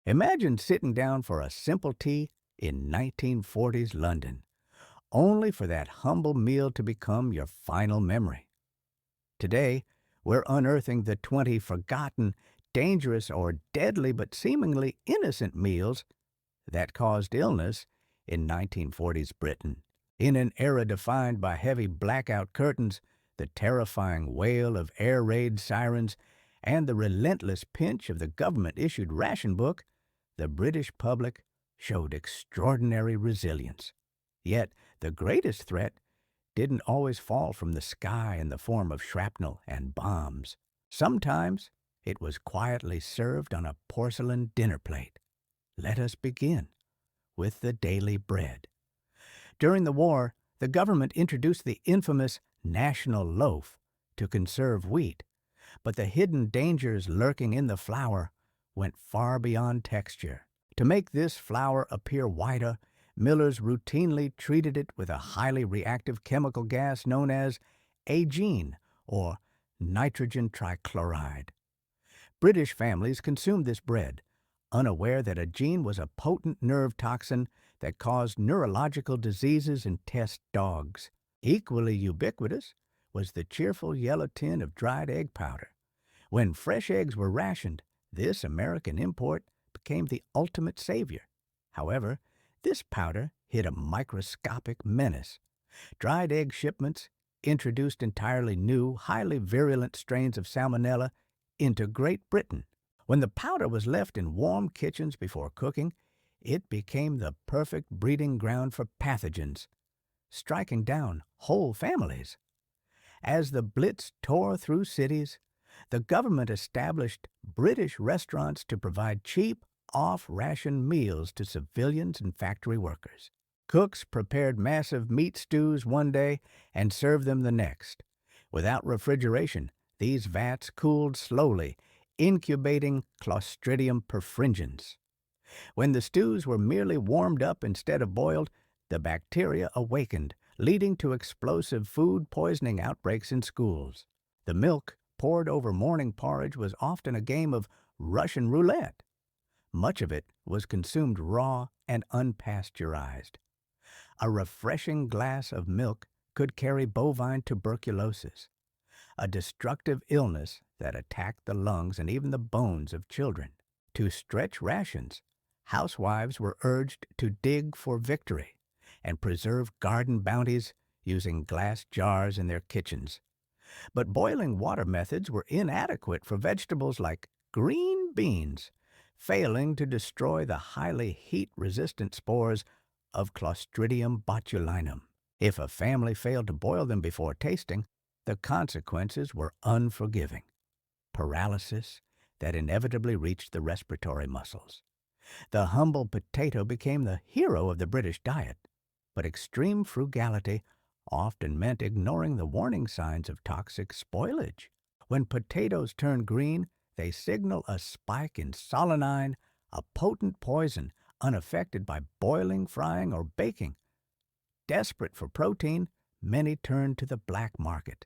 Imagine sitting down for a simple tea in 1940s London, only for that humble meal to become your final memory. Today, we're unearthing the 20 forgotten, dangerous, or deadly but seemingly innocent meals that caused illness in 1940s Britain. In an era defined by heavy blackout curtains, the terrifying wail of air raid sirens, and the relentless pinch of the government-issued ration book, the British public showed extraordinary resilience. Yet, the greatest threat didn't always fall from the sky in the form of shrapnel and bombs. Sometimes it was quietly served on a porcelain dinner plate. Let us begin with the daily bread. During the war, the government introduced the infamous national loaf to conserve wheat, but the hidden dangers lurking in the flour went far beyond texture. To make this flour appear whiter, millers routinely treated it with a highly reactive chemical gas known as agene, or nitrogen trichloride. British families consumed this bread, unaware that agene was a potent nerve toxin that caused neurological diseases in test dogs. Equally ubiquitous was the cheerful yellow tin of dried egg powder. When fresh eggs were rationed, this American import became the ultimate savior. However, this powder hid a microscopic menace. Dried egg shipments introduced entirely new, highly virulent strains of salmonella into Great Britain. When the powder was left in warm kitchens before cooking, it became the perfect breeding ground for pathogens, striking down whole families. As the Blitz tore through cities, the government established British restaurants to provide cheap, off-ration meals to civilians and factory workers. Cooks prepared massive meat stews one day and served them the next. Without refrigeration, these vats cooled slowly, incubating Clostridium perfringens. When the stews were merely warmed up instead of boiled, the bacteria awakened, leading to explosive food poisoning outbreaks in schools. The milk poured over morning porridge was often a game of Russian roulette. Much of it was consumed raw and unpasteurized. A refreshing glass of milk could carry bovine tuberculosis, a destructive illness that attacked the lungs and even the bones of children. To stretch rations, housewives were urged to dig for victory and preserve garden bounties using glass jars in their kitchens. But boiling water methods were inadequate for vegetables like green beans, failing to destroy the highly heat-resistant spores of Clostridium botulinum. If a family failed to boil them before tasting, the consequences were unforgiving. Paralysis that inevitably reached the respiratory muscles. The humble potato became the hero of the British diet, but extreme frugality often meant ignoring the warning signs of toxic spoilage. When potatoes turn green, they signal a spike in solanine, a potent poison unaffected by boiling, frying, or baking. Desperate for protein, many turned to the black market.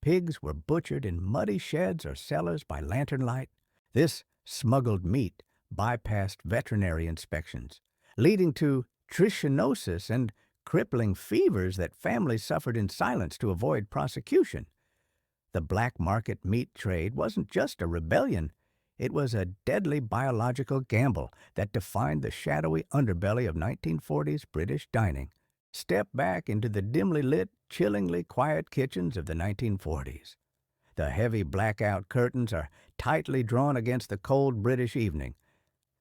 Pigs were butchered in muddy sheds or cellars by lantern light. This smuggled meat bypassed veterinary inspections, leading to trichinosis and crippling fevers that families suffered in silence to avoid prosecution. The black market meat trade wasn't just a rebellion, it was a deadly biological gamble that defined the shadowy underbelly of 1940s British dining. Step back into the dimly lit, chillingly quiet kitchens of the 1940s. The heavy blackout curtains are tightly drawn against the cold British evening.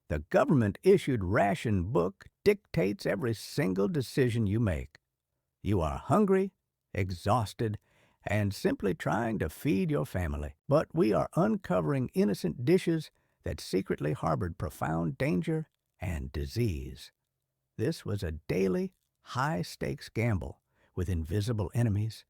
The government-issued ration book dictates every single decision you make. You are hungry, exhausted, and simply trying to feed your family. But we are uncovering innocent dishes that secretly harbored profound danger and disease. This was a daily, high-stakes gamble with invisible enemies.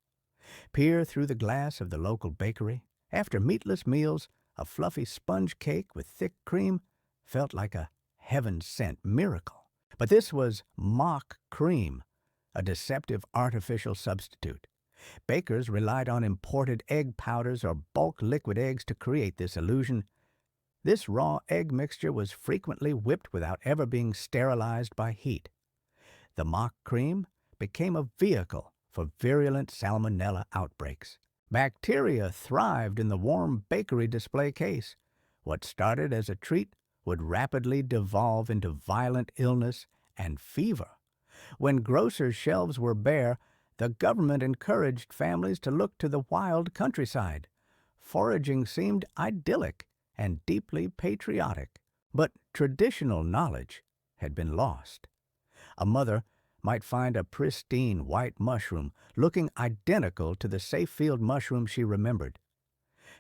Peer through the glass of the local bakery. After meatless meals, a fluffy sponge cake with thick cream felt like a heaven-sent miracle. But this was mock cream, a deceptive artificial substitute. Bakers relied on imported egg powders or bulk liquid eggs to create this illusion. This raw egg mixture was frequently whipped without ever being sterilized by heat. The mock cream became a vehicle for virulent salmonella outbreaks. Bacteria thrived in the warm bakery display case. What started as a treat would rapidly devolve into violent illness and fever. When grocers' shelves were bare, the government encouraged families to look to the wild countryside. Foraging seemed idyllic and deeply patriotic, but traditional knowledge had been lost. A mother might find a pristine white mushroom looking identical to the safe field mushroom she remembered.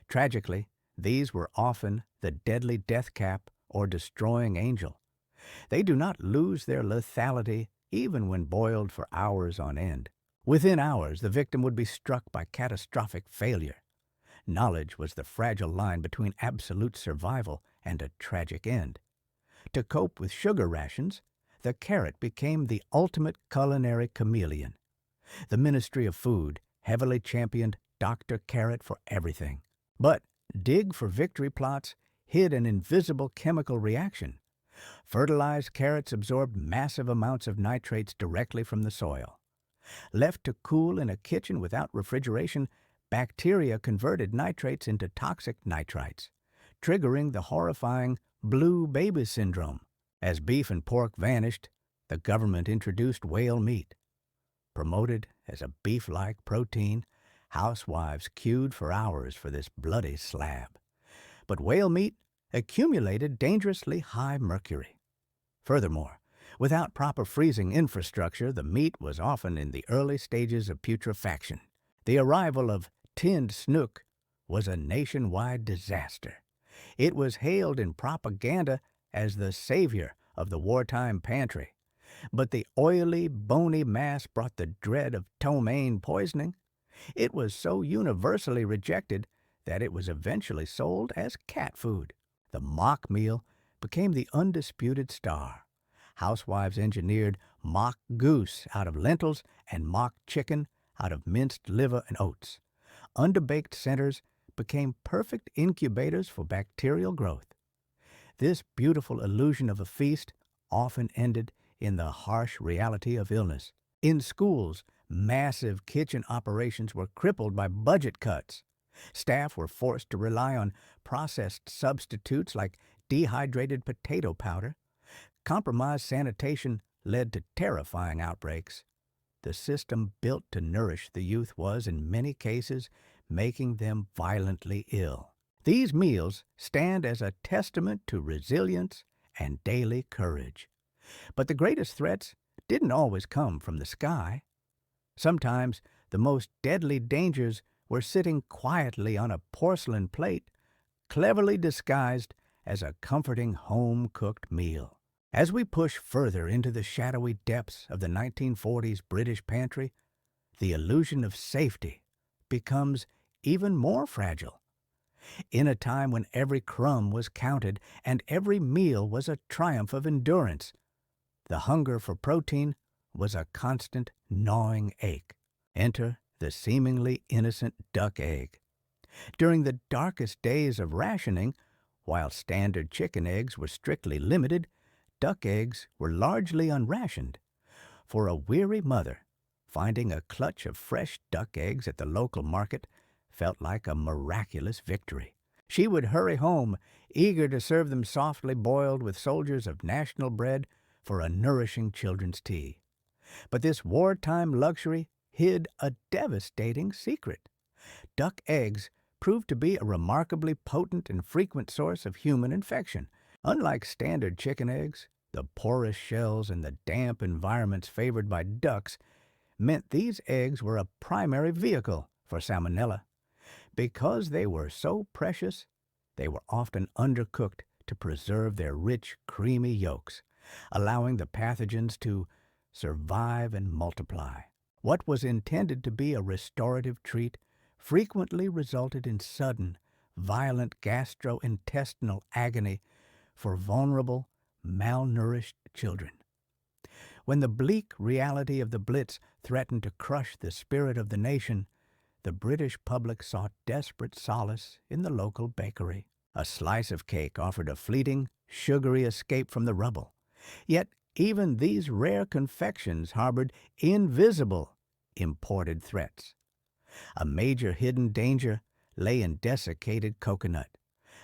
Tragically, these were often the deadly death cap or destroying angel. They do not lose their lethality even when boiled for hours on end. Within hours, the victim would be struck by catastrophic failure. Knowledge was the fragile line between absolute survival and a tragic end. To cope with sugar rations, the carrot became the ultimate culinary chameleon. The Ministry of Food heavily championed Dr. Carrot for everything. But dig for victory plots hid an invisible chemical reaction. Fertilized carrots absorbed massive amounts of nitrates directly from the soil. Left to cool in a kitchen without refrigeration, bacteria converted nitrates into toxic nitrites, triggering the horrifying blue baby syndrome. As beef and pork vanished, the government introduced whale meat. Promoted as a beef-like protein, housewives queued for hours for this bloody slab. But whale meat accumulated dangerously high mercury. Furthermore, without proper freezing infrastructure, the meat was often in the early stages of putrefaction. The arrival of tinned snook was a nationwide disaster. It was hailed in propaganda as the savior of the wartime pantry. But the oily, bony mass brought the dread of ptomaine poisoning. It was so universally rejected that it was eventually sold as cat food. The mock meal became the undisputed star. Housewives engineered mock goose out of lentils and mock chicken out of minced liver and oats. Underbaked centers became perfect incubators for bacterial growth. This beautiful illusion of a feast often ended in the harsh reality of illness. In schools, massive kitchen operations were crippled by budget cuts. Staff were forced to rely on processed substitutes like dehydrated potato powder. Compromised sanitation led to terrifying outbreaks. The system built to nourish the youth was, in many cases, making them violently ill. These meals stand as a testament to resilience and daily courage. But the greatest threats didn't always come from the sky. Sometimes the most deadly dangers were sitting quietly on a porcelain plate, cleverly disguised as a comforting home-cooked meal. As we push further into the shadowy depths of the 1940s British pantry, the illusion of safety becomes even more fragile. In a time when every crumb was counted and every meal was a triumph of endurance, the hunger for protein was a constant gnawing ache. Enter the seemingly innocent duck egg. During the darkest days of rationing, while standard chicken eggs were strictly limited, duck eggs were largely unrationed. For a weary mother, finding a clutch of fresh duck eggs at the local market felt like a miraculous victory. She would hurry home, eager to serve them softly boiled with soldiers of national bread for a nourishing children's tea. But this wartime luxury hid a devastating secret. Duck eggs proved to be a remarkably potent and frequent source of human infection. Unlike standard chicken eggs, the porous shells and the damp environments favored by ducks meant these eggs were a primary vehicle for salmonella. Because they were so precious, they were often undercooked to preserve their rich, creamy yolks, allowing the pathogens to survive and multiply. What was intended to be a restorative treat frequently resulted in sudden, violent gastrointestinal agony for vulnerable, malnourished children. When the bleak reality of the Blitz threatened to crush the spirit of the nation, the British public sought desperate solace in the local bakery. A slice of cake offered a fleeting, sugary escape from the rubble. Yet even these rare confections harbored invisible, imported threats. A major hidden danger lay in desiccated coconut,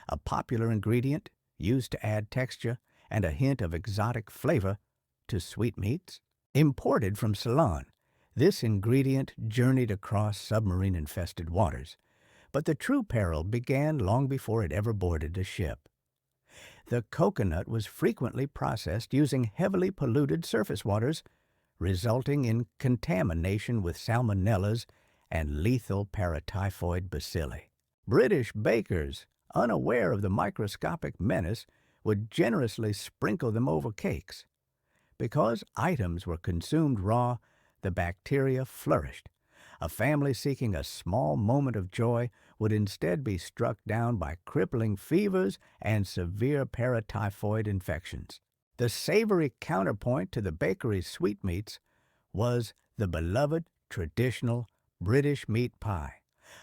a popular ingredient used to add texture and a hint of exotic flavor to sweetmeats. Imported from Ceylon, this ingredient journeyed across submarine-infested waters, but the true peril began long before it ever boarded a ship. The coconut was frequently processed using heavily polluted surface waters, resulting in contamination with salmonellas and lethal paratyphoid bacilli. British bakers, unaware of the microscopic menace, would generously sprinkle them over cakes. Because items were consumed raw, the bacteria flourished. A family seeking a small moment of joy would instead be struck down by crippling fevers and severe paratyphoid infections. The savory counterpoint to the bakery's sweetmeats was the beloved traditional British meat pie,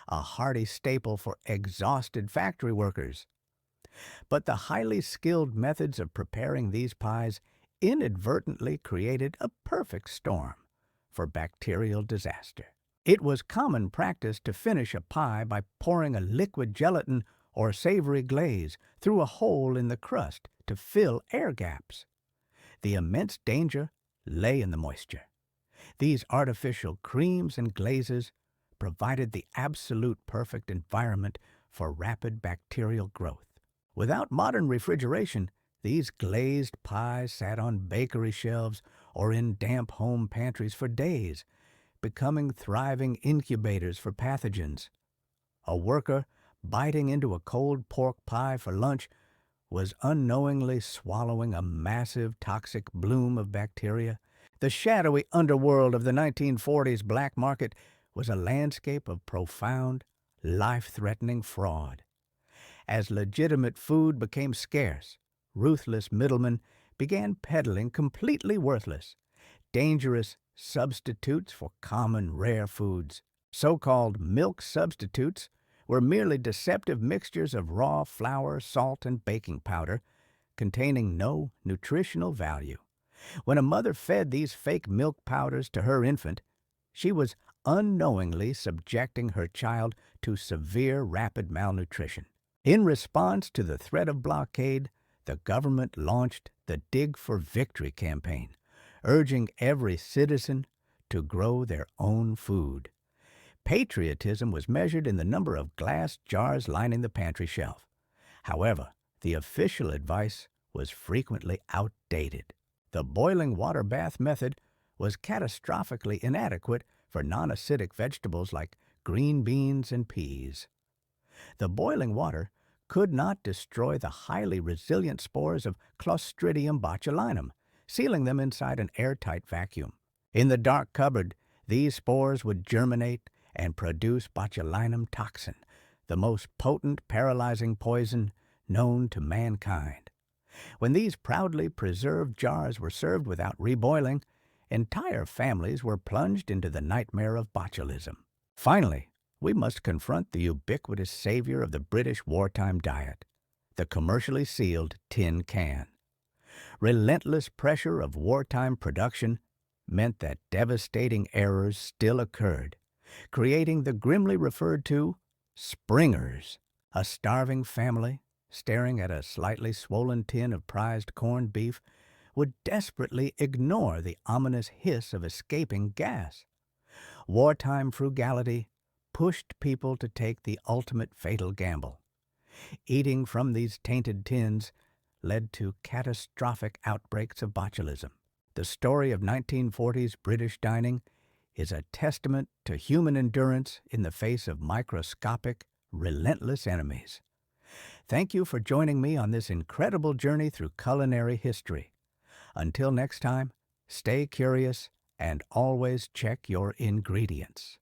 a hearty staple for exhausted factory workers. But the highly skilled methods of preparing these pies inadvertently created a perfect storm for bacterial disaster. It was common practice to finish a pie by pouring a liquid gelatin or savory glaze through a hole in the crust to fill air gaps. The immense danger lay in the moisture. These artificial creams and glazes provided the absolute perfect environment for rapid bacterial growth. Without modern refrigeration, these glazed pies sat on bakery shelves or in damp home pantries for days, becoming thriving incubators for pathogens. A worker biting into a cold pork pie for lunch was unknowingly swallowing a massive toxic bloom of bacteria. The shadowy underworld of the 1940s black market was a landscape of profound, life-threatening fraud. As legitimate food became scarce, ruthless middlemen began peddling completely worthless, dangerous substitutes for common rare foods. So-called milk substitutes were merely deceptive mixtures of raw flour, salt, and baking powder, containing no nutritional value. When a mother fed these fake milk powders to her infant, she was unknowingly subjecting her child to severe rapid malnutrition. In response to the threat of blockade, the government launched the Dig for Victory campaign, urging every citizen to grow their own food. Patriotism was measured in the number of glass jars lining the pantry shelf. However, the official advice was frequently outdated. The boiling water bath method was catastrophically inadequate for non-acidic vegetables like green beans and peas. The boiling water could not destroy the highly resilient spores of Clostridium botulinum, sealing them inside an airtight vacuum. In the dark cupboard, these spores would germinate and produce botulinum toxin, the most potent paralyzing poison known to mankind. When these proudly preserved jars were served without reboiling, entire families were plunged into the nightmare of botulism. Finally, we must confront the ubiquitous savior of the British wartime diet, the commercially sealed tin can. Relentless pressure of wartime production meant that devastating errors still occurred, creating the grimly referred to springers. A starving family, staring at a slightly swollen tin of prized corned beef, would desperately ignore the ominous hiss of escaping gas. Wartime frugality pushed people to take the ultimate fatal gamble. Eating from these tainted tins led to catastrophic outbreaks of botulism. The story of 1940s British dining is a testament to human endurance in the face of microscopic, relentless enemies. Thank you for joining me on this incredible journey through culinary history. Until next time, stay curious and always check your ingredients.